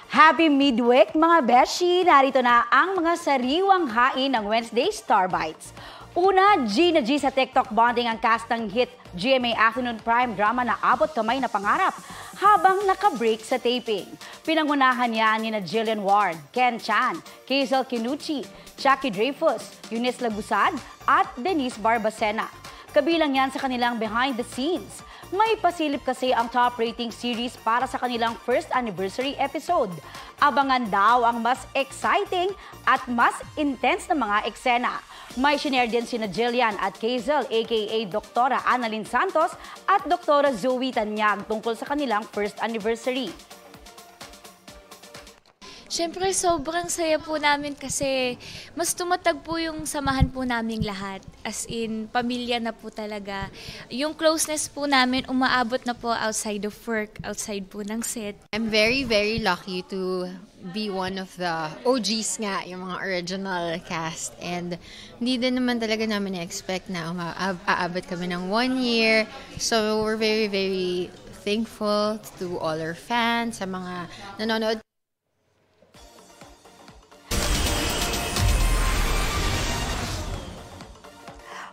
Happy midweek mga beshi! Narito na ang mga sariwang hain ng Wednesday Star Bites. Una, G na G sa TikTok bonding ang cast ng hit GMA Afternoon Prime drama na Abot Kamay na Pangarap habang naka-break sa taping. Pinangunahan niya ni na Jillian Ward, Ken Chan, Hazel Kinuchi, Jackie Dreyfus, Eunice Lagusad at Denise Barbacena. Kabilang yan sa kanilang behind the scenes. May pasilip kasi ang top rating series para sa kanilang first anniversary episode. Abangan daw ang mas exciting at mas intense na mga eksena. May shinare din sina Jillian at Hazel aka Doktora Annalyn Santos at Doktora Zoe Tanyag tungkol sa kanilang first anniversary. Siyempre, sobrang saya po namin kasi mas tumatag po yung samahan po naming lahat. As in, pamilya na po talaga. Yung closeness po namin umaabot na po outside of work, outside po ng set. I'm very, very lucky to be one of the OGs nga, yung mga original cast. And hindi din naman talaga namin na-expect na aabot kami ng 1 year. So, we're very, very thankful to all our fans, sa mga nanonood.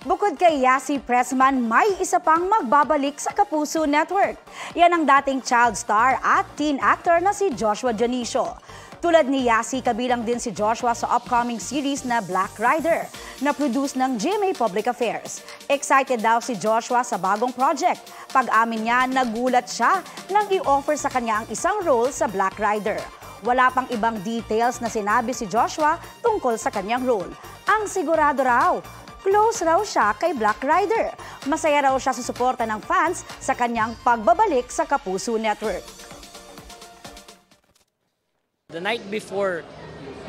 Bukod kay Yasi Pressman, may isa pang magbabalik sa Kapuso Network. Yan ang dating child star at teen actor na si Joshua Dionisio. Tulad ni Yasi, kabilang din si Joshua sa upcoming series na Black Rider, na produce ng GMA Public Affairs. Excited daw si Joshua sa bagong project. Pag-amin niya, nagulat siya nang i-offer sa kanya ang isang role sa Black Rider. Wala pang ibang details na sinabi si Joshua tungkol sa kanyang role. Ang sigurado raw, close raw siya kay Black Rider. Masaya raw siya sa suporta ng fans sa kanyang pagbabalik sa Kapuso Network. The night before,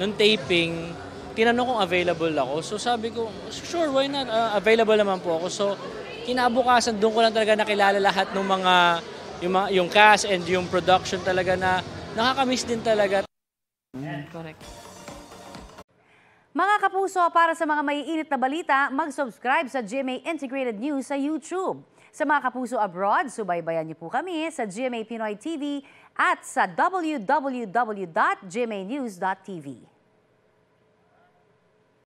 nung taping, tinanong kung available ako. So sabi ko, sure, why not? Available naman po ako. So kinabukasan, doon ko lang talaga nakilala lahat ng mga, yung cast and yung production talaga na nakakamiss din talaga. Correct. Mga kapuso, para sa mga maiinit na balita, mag-subscribe sa GMA Integrated News sa YouTube. Sa mga kapuso abroad, subaybayan niyo po kami sa GMA Pinoy TV at sa www.gmanews.tv.